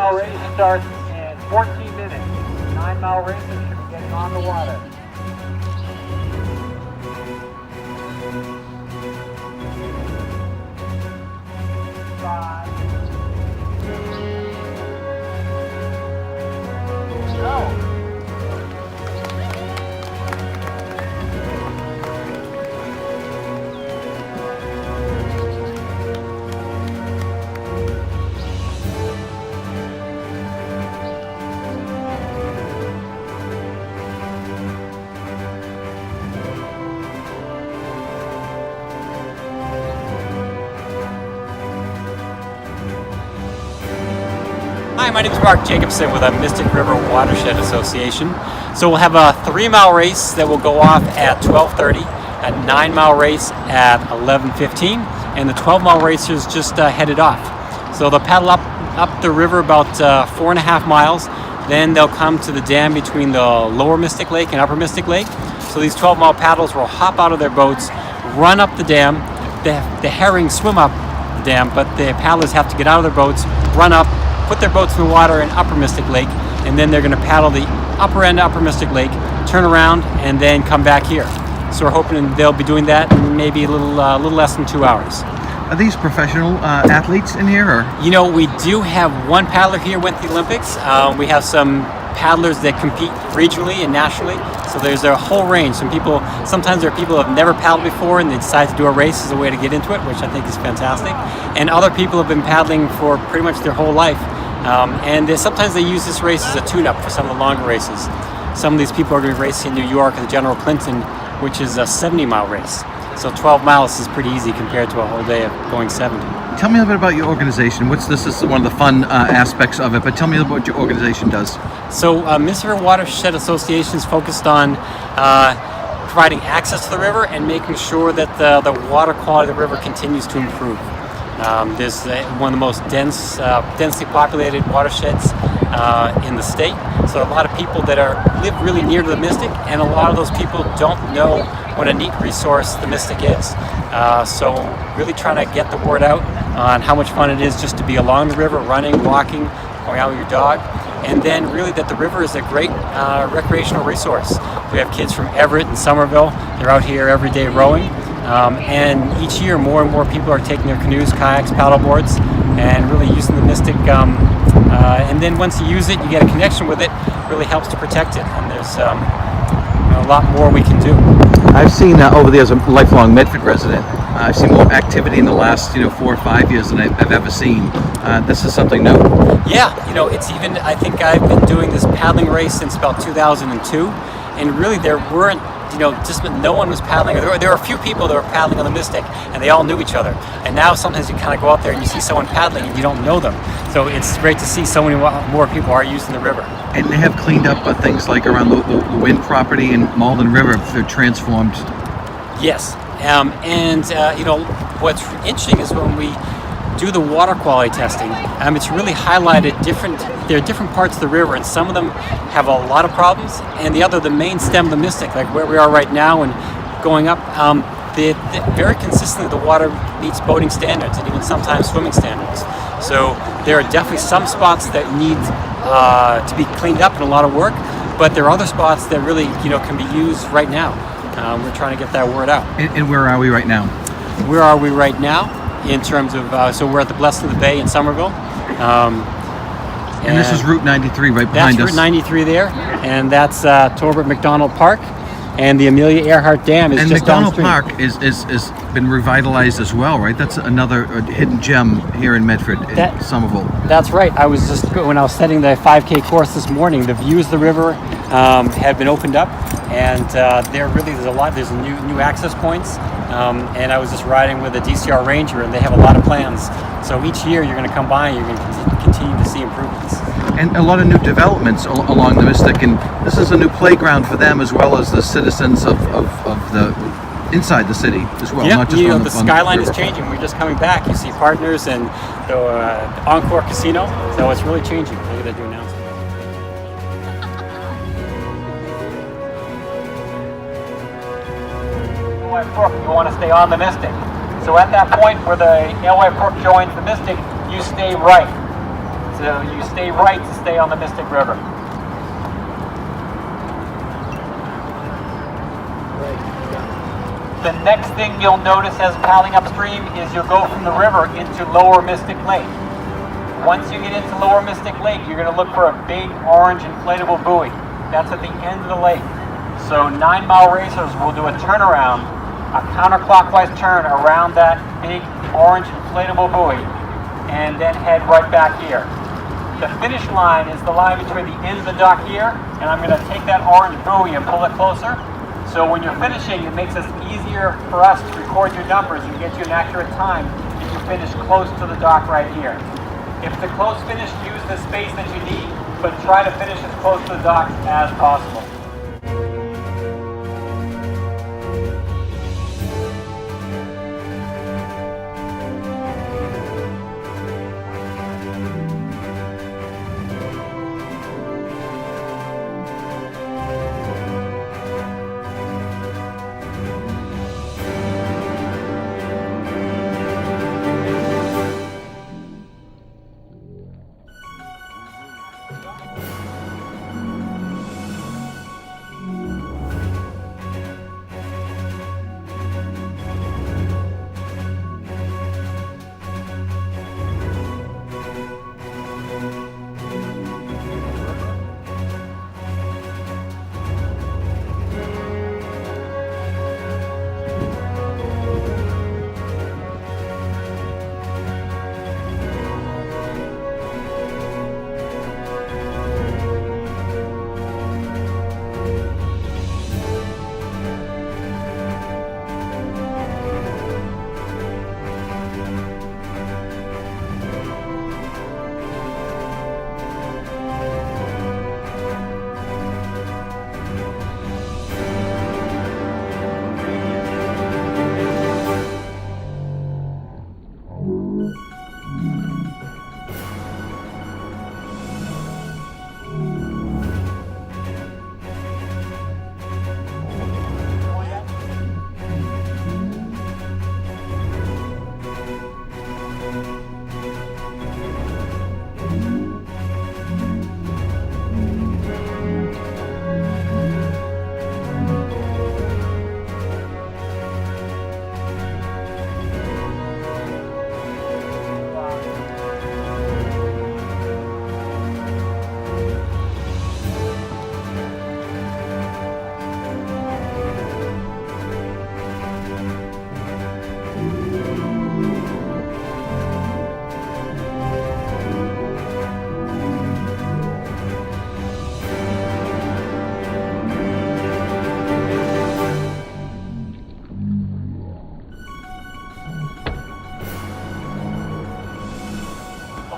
9-mile race starts in 14 minutes. 9-mile racers should be getting on the water. 5. Go. Hi, my name is Mark Jacobson with the Mystic River Watershed Association. So we'll have a 3-mile race that will go off at 12:30, a 9-mile race at 11:15, and the 12-mile racers just headed off. So they'll paddle up the river about 4.5 miles. Then they'll come to the dam between the lower Mystic Lake and upper Mystic Lake. So these 12-mile paddles will hop out of their boats, run up the dam. The herrings swim up the dam, but the paddlers have to get out of their boats, run up, put their boats in the water in upper Mystic Lake, and then they're going to paddle the upper end of upper Mystic Lake, turn around, and then come back here. So we're hoping they'll be doing that in maybe a little less than 2 hours. Are these professional athletes in here? Or? You know, we do have one paddler here who went to the Olympics. We have some paddlers that compete regionally and nationally. So there's a whole range. Sometimes there are people who have never paddled before and they decide to do a race as a way to get into it, which I think is fantastic. And other people have been paddling for pretty much their whole life. Sometimes they use this race as a tune-up for some of the longer races. Some of these people are going to be racing in New York at the General Clinton, which is a 70-mile race. So 12 miles is pretty easy compared to a whole day of going 70. Tell me a little bit about your organization. This is one of the fun aspects of it, but tell me about what your organization does. So Mystic River Watershed Association is focused on providing access to the river and making sure that the water quality of the river continues to improve. There's one of the most densely populated watersheds in the state. So a lot of people that live really near to the Mystic, and a lot of those people don't know what a neat resource the Mystic is. So really trying to get the word out on how much fun it is just to be along the river, running, walking, going out with your dog. And then really that the river is a great recreational resource. We have kids from Everett and Somerville. They're out here every day rowing. And each year more and more people are taking their canoes, kayaks, paddleboards, and really using the Mystic. And then once you use it, you get a connection with it. It really helps to protect it. And there's a lot more we can do. I've seen over there as a lifelong Medford resident, I've seen more activity in the last 4 or 5 years than I've ever seen. This is something new. Yeah, it's even, I think I've been doing this paddling race since about 2002, and really there weren't, no one was paddling. There were a few people that were paddling on the Mystic, and they all knew each other. And now sometimes you kind of go out there and you see someone paddling and you don't know them. So it's great to see so many more people are using the river. And they have cleaned up things like around the Wind property and Malden River. They're transformed. Yes, what's interesting is when we do the water quality testing, it's really highlighted there are different parts of the river, and some of them have a lot of problems, and the main stem of the Mystic, like where we are right now and going up, very consistently the water meets boating standards and even sometimes swimming standards. So there are definitely some spots that need to be cleaned up and a lot of work, but there are other spots that really can be used right now. We're trying to get that word out. And where are we right now? Where are we right now? In terms of, so we're at the Blessing of the Bay in Somerville. And this is Route 93 right behind us. That's Route 93 there, and that's Torbert McDonald Park, and the Amelia Earhart Dam is just downstream. And McDonald Park is been revitalized as well, right? That's another hidden gem here in Medford, in Somerville. That's right. When I was setting the 5K course this morning, the views of the river had been opened up, and there's new access points. And I was just riding with a DCR Ranger, and they have a lot of plans. So each year you're going to come by and you're going to continue to see improvements. And a lot of new developments along the Mystic, and this is a new playground for them as well as the citizens of the inside the city as well. Yeah, not just the skyline is changing. We're just coming back. You see Partners and the Encore Casino, so it's really changing. Look at that new announcement. Brook, you want to stay on the Mystic. So at that point where the Alewife Brook joins the Mystic, you stay right. So you stay right to stay on the Mystic River. The next thing you'll notice as paddling upstream is you'll go from the river into Lower Mystic Lake. Once you get into Lower Mystic Lake, you're going to look for a big orange inflatable buoy. That's at the end of the lake. So 9 Mile Racers will do a turnaround, a counterclockwise turn around that big orange inflatable buoy, and then head right back here. The finish line is the line between the end of the dock here, and I'm going to take that orange buoy and pull it closer. So when you're finishing, it makes it easier for us to record your numbers and get you an accurate time if you finish close to the dock right here. If it's a close finish, use the space that you need, but try to finish as close to the dock as possible.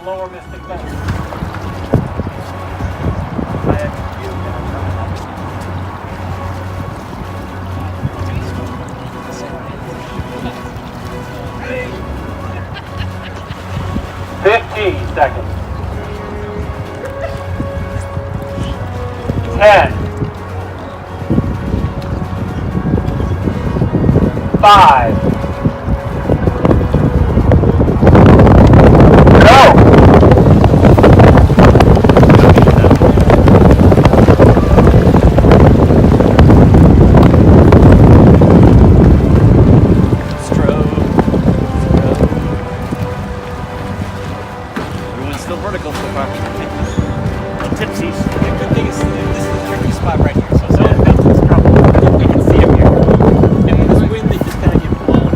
Lower Mystic Lake. Seconds. 10. 5. Vertical so far. Tipsies. The good thing is this is the tricky spot right here. So that's trouble. We can see him here. And with this wind, they just kind of get blown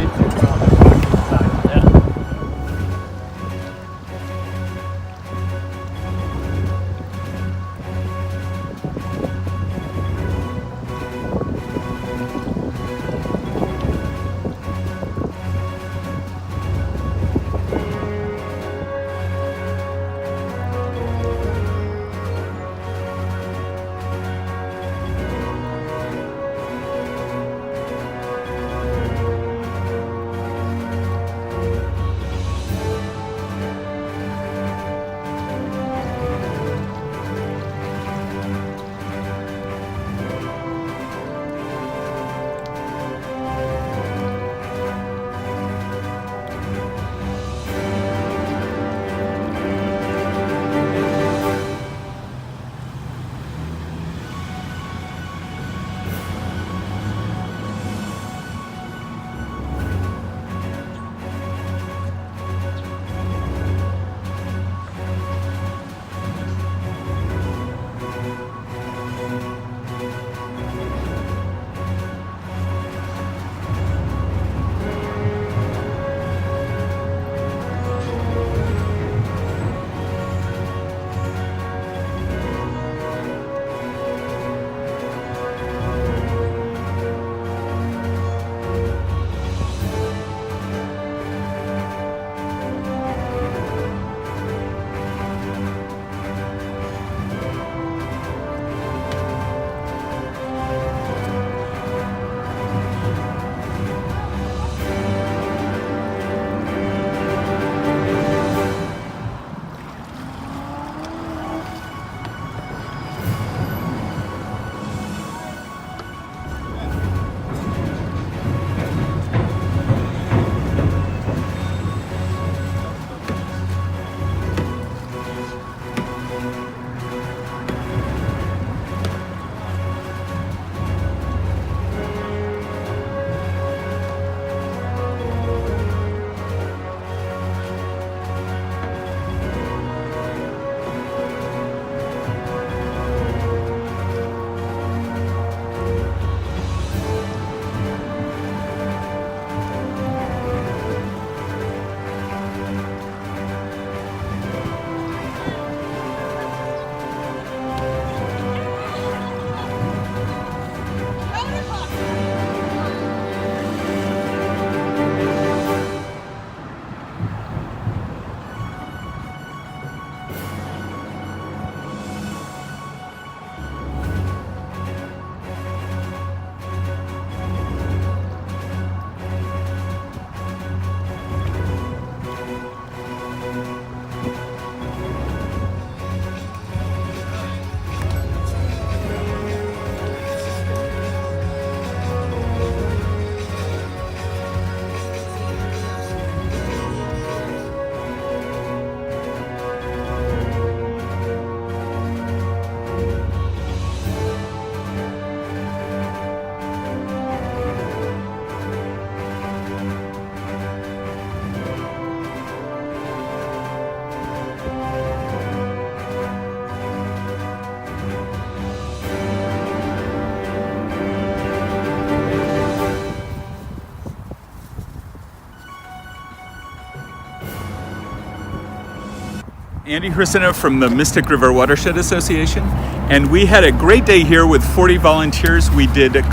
Andy Hrisina from the Mystic River Watershed Association, and we had a great day here with 40 volunteers. We did a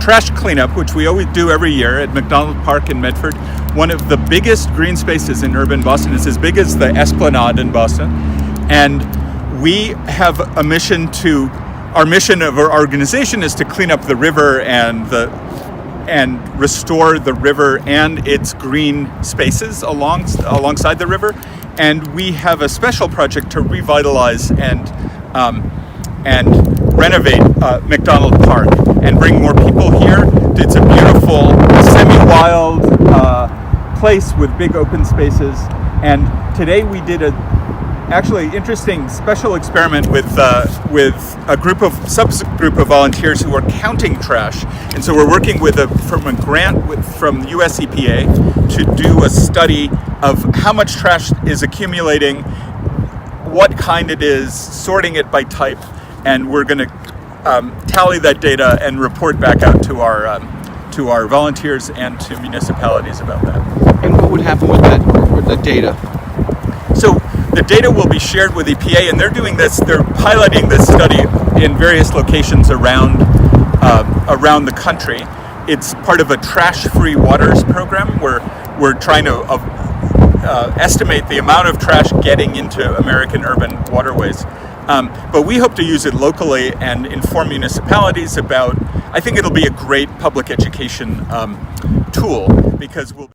trash cleanup, which we always do every year at McDonald Park in Medford, one of the biggest green spaces in urban Boston. It's as big as the Esplanade in Boston, and we have a mission our mission of our organization is to clean up the river and restore the river and its green spaces alongside the river. And we have a special project to revitalize and renovate McDonald Park and bring more people here. It's a beautiful, semi-wild place with big open spaces. And today we did actually interesting special experiment with a subgroup of volunteers who are counting trash. And so we're working from a grant from the US EPA to do a study of how much trash is accumulating, what kind it is, sorting it by type, and we're going to tally that data and report back out to our volunteers and to municipalities about that. And what would happen with the data? So the data will be shared with EPA, and they're piloting this study in various locations around the country. It's part of a trash-free waters program where we're trying to estimate the amount of trash getting into American urban waterways. But we hope to use it locally and inform municipalities about. I think it'll be a great public education tool because we'll